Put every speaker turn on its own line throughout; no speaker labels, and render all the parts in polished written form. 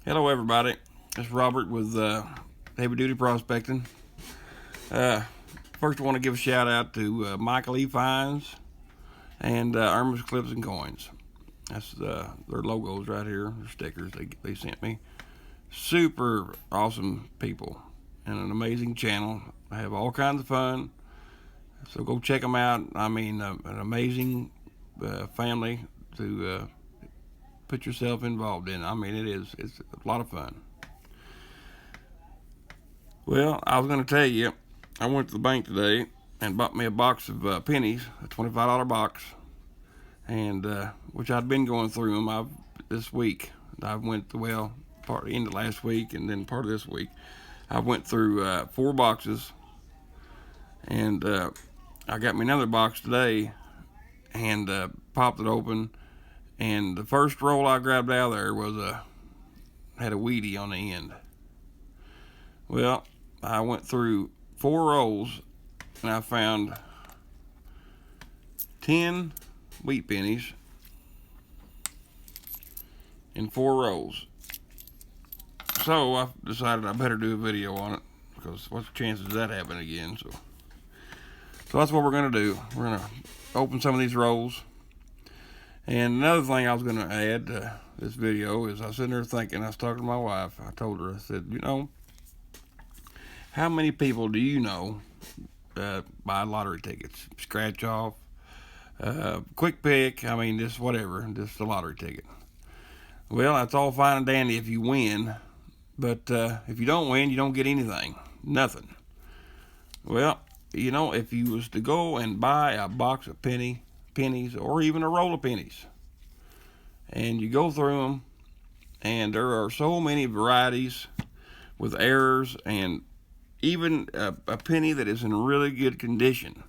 Hello, everybody. It's Robert with Heavy Duty Prospecting. First, I want to give a shout out to Michael E. Fines and Irma's Clips and Coins. That's their logos right here, their stickers they sent me. Super awesome people and an amazing channel. I have all kinds of fun, so go check them out. I mean, an amazing family to put yourself involved in. I mean, it's a lot of fun. Well, I was going to tell you, I went to the bank today and bought me a box of pennies, a $25 box, and which I'd been going through them this week. I went part of the end of last week and then part of this week. I went through 4 boxes, and I got me another box today and popped it open. And the first roll I grabbed out of there had a Wheatie on the end. Well, I went through 4 rolls and I found 10 wheat pennies in 4 rolls. So I decided I better do a video on it, because what's the chances of that happening again? So that's what we're gonna do. We're gonna open some of these rolls. And another thing I was gonna add to this video is I was sitting there thinking, I was talking to my wife. I told her, I said, how many people do you know buy lottery tickets? Scratch off, quick pick, I mean, just whatever, just a lottery ticket. Well, that's all fine and dandy if you win, but if you don't win, you don't get anything, nothing. Well, if you was to go and buy a box of pennies or even a roll of pennies, and you go through them, and there are so many varieties with errors, and even a penny that is in really good condition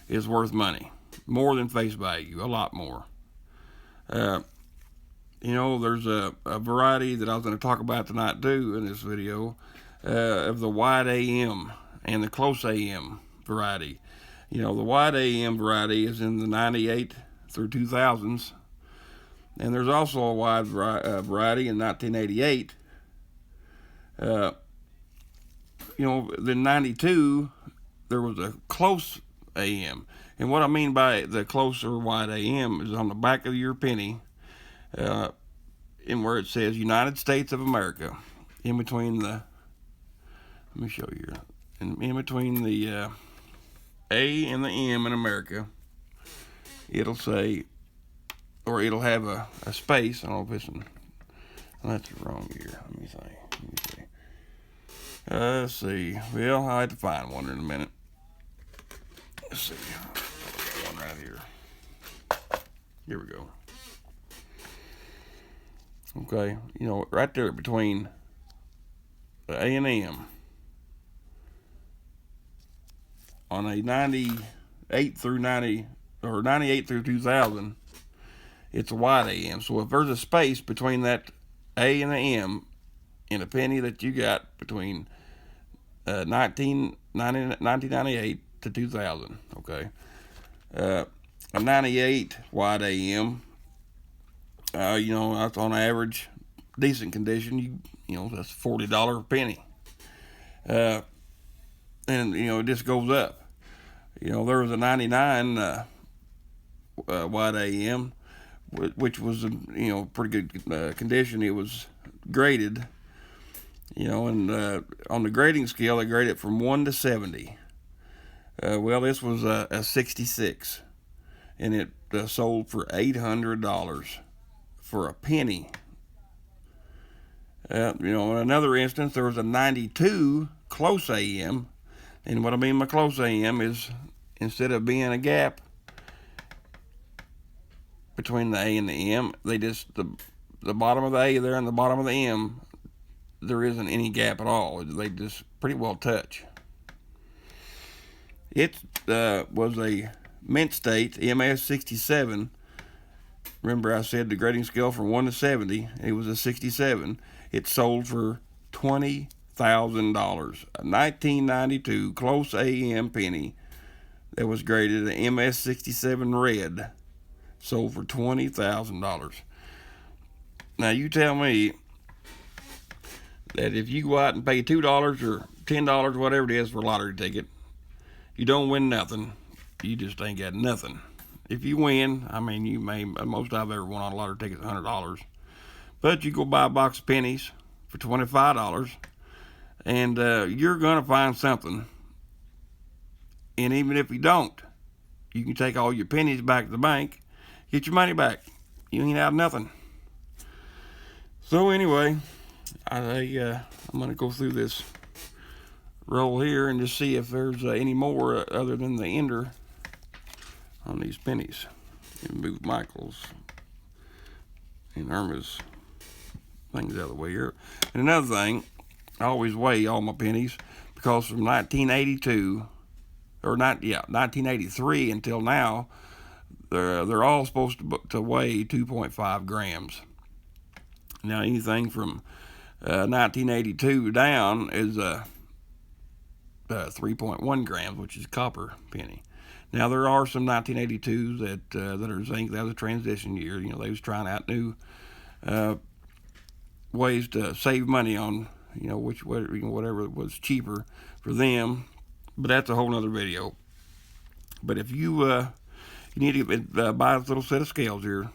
is worth money, more than face value, a lot more. There's a variety that I was going to talk about tonight too in this video, of the wide AM and the close AM variety. The wide AM variety is in the 98 through 2000s, and there's also a wide variety in 1988. Then 92, there was a close AM. And what I mean by the close or wide AM is on the back of your penny, in where it says United States of America, in between let me show you here, in between the A and the M in America, it'll say, or it'll have a space. I don't know if that's the wrong year. Let me see. Let's see. Well, I had to find one in a minute. Let's see. One right here. Here we go. Okay, right there between the A and M on a 98 through 90 or 98 through 2000, it's a wide AM. So if there's a space between that A and the M in a penny that you got between 1998 to 2000, okay, a 98 wide AM, that's on average decent condition. That's $40 a penny, and it just goes up. There was a 99 wide AM, which was pretty good condition. It was graded, and on the grading scale, they grade it from 1 to 70. Well, this was a 66, and it sold for $800 for a penny. In another instance, there was a 92 close AM, and what I mean by close AM is, instead of being a gap between the A and the M, they just, the bottom of the A there and the bottom of the M, there isn't any gap at all. They just pretty well touch. It was a mint state, MS 67. Remember I said the grading scale from 1 to 70, it was a 67. It sold for $20,000. A 1992 close AM penny that was graded an MS 67 red sold for $20,000. Now you tell me, that if you go out and pay $2 or $10, whatever it is, for a lottery ticket, you don't win nothing. You just ain't got nothing. If you win, I mean, you may, most I've ever won on a lottery ticket is $100. But you go buy a box of pennies for $25, and you're going to find something. And even if you don't, you can take all your pennies back to the bank, get your money back. You ain't out nothing. So anyway, I'm going to go through this roll here and just see if there's any more other than the ender on these pennies. And move Michael's and Irma's things out of the way here. And another thing, I always weigh all my pennies, because from 1982 or 1983 until now, they're all supposed to weigh 2.5 grams. Now anything from 1982 down is 3.1 grams, which is copper penny. Now there are some 1982s that are zinc. That was a transition year. You know, they was trying out new ways to save money on, you know, whatever was cheaper for them. But that's a whole nother video. But if you need to buy this little set of scales here,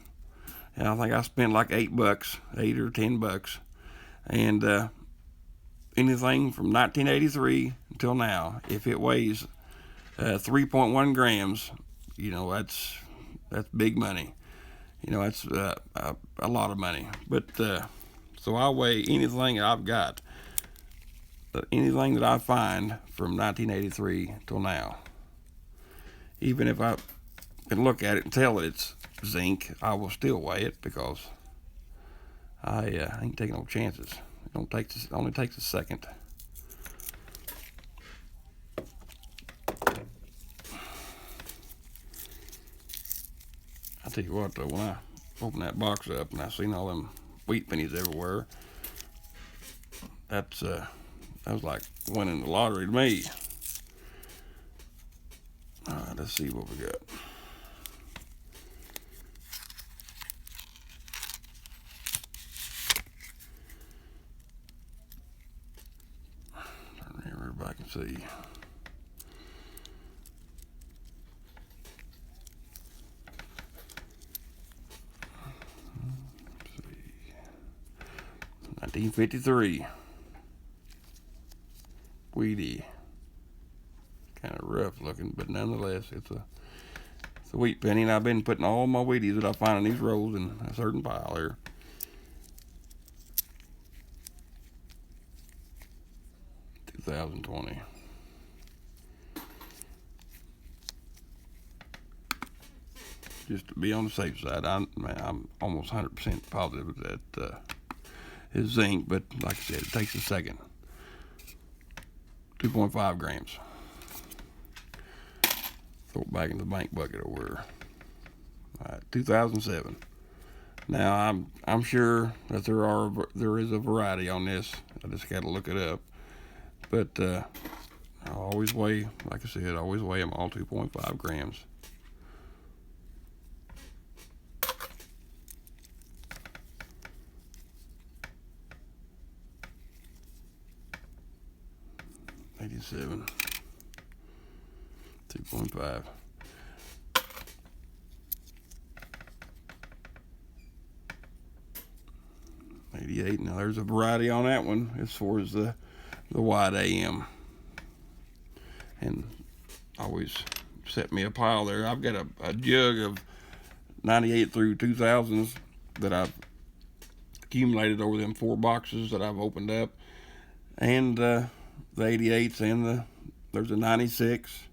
and I think I spent like $8, $8 or $10, and anything from 1983 until now, if it weighs 3.1 grams, you know, that's big money. You know, that's a lot of money. But so I weigh anything I've got, anything that I find from 1983 till now. Even if I can look at it and tell it's zinc, I will still weigh it, because I ain't taking no chances. It only takes a second. I tell you what, though, when I opened that box up and I seen all them wheat pennies everywhere, that was like winning the lottery to me. All right, let's see what we got. Turn here, everybody can see. Let's see. 1953. Wheaty. Kind of rough looking, but nonetheless, it's a wheat penny, and I've been putting all my Wheaties that I find in these rolls in a certain pile here. $2020. Just to be on the safe side, I'm almost 100% positive that it's zinc, but like I said, it takes a second. 2.5 grams. Throw it back in the bank bucket over here. All right, 2007. Now I'm sure that there is a variety on this. I just got to look it up. But I always weigh, like I said, I always weigh them all 2.5 grams. $87. 2.5. $88. Now there's a variety on that one as far as the wide AM, and always set me a pile there. I've got a jug of 98 through 2000s that I've accumulated over them 4 boxes that I've opened up, and the 88s, and there's a 96.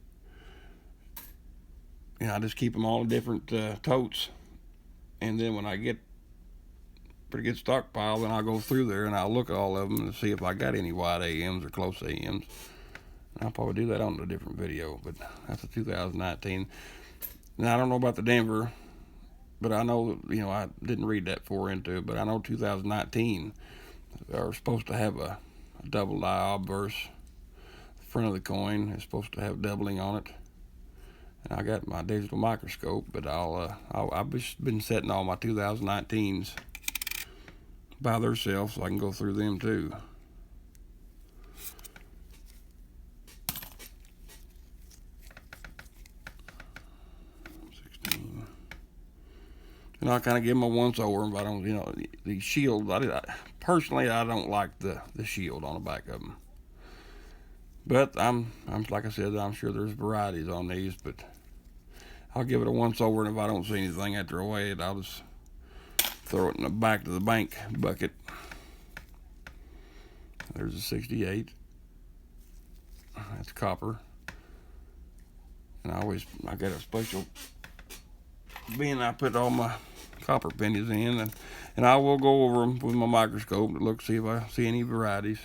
And I just keep them all in different totes, and then when I get pretty good stockpile, then I'll go through there and I'll look at all of them and see if I got any wide AMs or close AMs. I'll probably do that on a different video, but that's a 2019. Now I don't know about the Denver, but I know, you know, I didn't read that far into it, but I know 2019 are supposed to have a double die obverse. The front of the coin is supposed to have doubling on it. And I got my digital microscope, but I've just been setting all my 2019s by themselves so I can go through them too. know, I kind of give them a once over, but I don't, the shield. Personally, I don't like the shield on the back of them. But I'm like I said, I'm sure there's varieties on these, but I'll give it a once over, and if I don't see anything after I weigh it, I'll just throw it in the back of the bank bucket. There's a 68. That's copper. And I got a special bin I put all my copper pennies in, and I will go over them with my microscope to look, see if I see any varieties.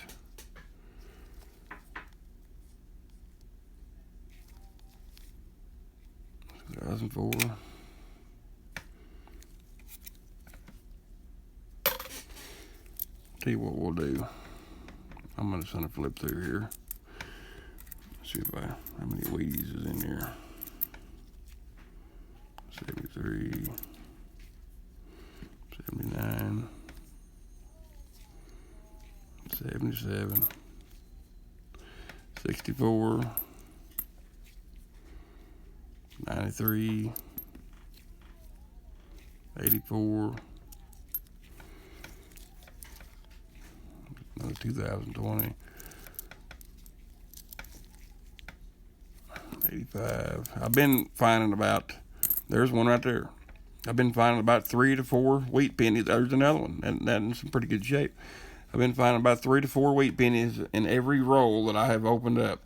Tell you what we'll do. I'm gonna send a flip through here. See if how many Wheaties is in here. 73, 79, 77, 64, 93, 84, another 2020, 85. I've been finding there's one right there. I've been finding about 3 to 4 wheat pennies. There's another one, and that's in some pretty good shape. I've been finding about 3 to 4 wheat pennies in every roll that I have opened up.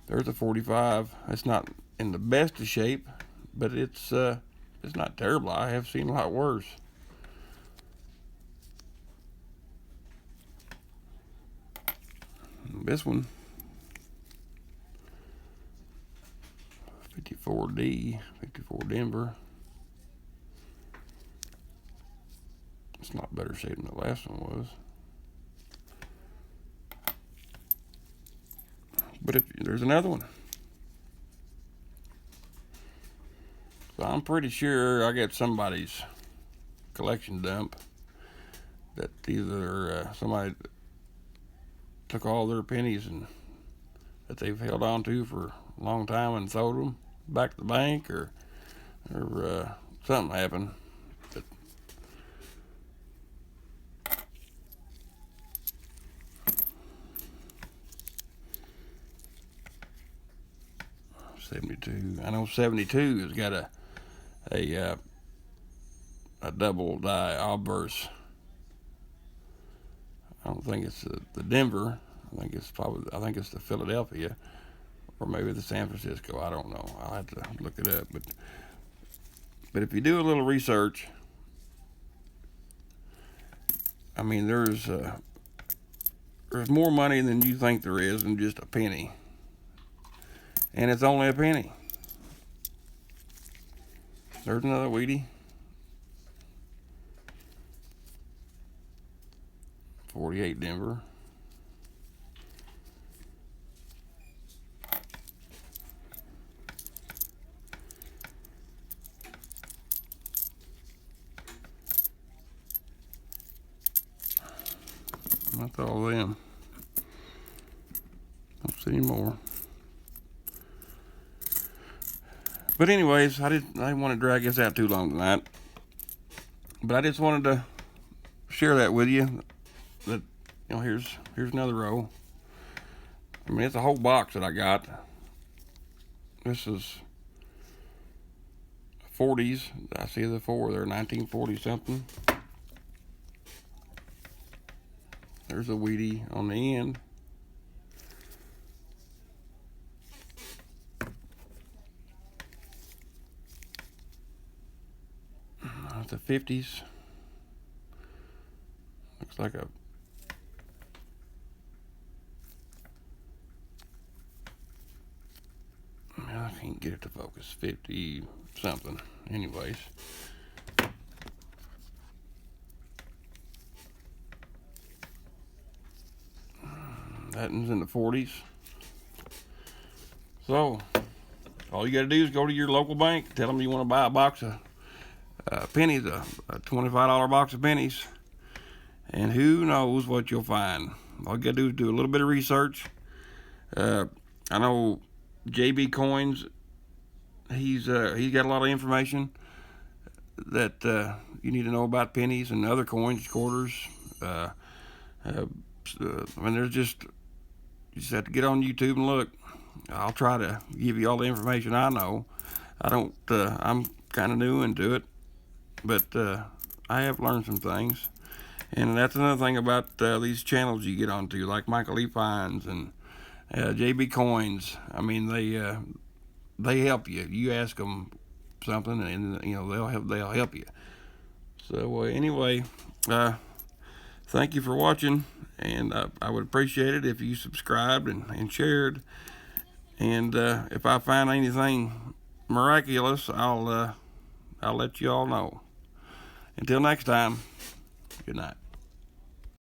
There's a 45. It's not in the best of shape, but it's not terrible. I have seen a lot worse. This one, 54D, 54 Denver. It's not better shape than the last one was. But there's another one. So I'm pretty sure I got somebody's collection dump that either somebody took all their pennies and that they've held on to for a long time and sold them back to the bank, or something happened. But 72. I know 72 has got a double die obverse. I don't think it's the Denver. I think it's the Philadelphia, or maybe the San Francisco. I don't know. I'll have to look it up. But if you do a little research, I mean, there's more money than you think there is in just a penny, and it's only a penny. There's another Wheatie. 48 Denver. That's all of them. Don't see any more. But anyways, I didn't want to drag this out too long tonight. But I just wanted to share that with you. That here's another row. I mean, it's a whole box that I got. This is 40s. I see the 4 there, 1940 something. There's a Wheatie on the end. That's the 50s. Looks like I can't get it to focus. 50 something. Anyways. That one's in the 40s. So, all you got to do is go to your local bank, tell them you want to buy a box of pennies, a $25 box of pennies, and who knows what you'll find. All you got to do is do a little bit of research. I know JB Coins, he's got a lot of information that you need to know about pennies and other coins, quarters. There's just, you just have to get on YouTube and look. I'll try to give you all the information I know. I don't. I'm kind of new into it, but I have learned some things. And that's another thing about these channels you get onto, like Michael E. Fines and JB Coins. I mean, they help you. You ask them something, and they'll help you. So anyway, thank you for watching, and I would appreciate it if you subscribed and shared. And if I find anything miraculous, I'll let you all know. Until next time, good night.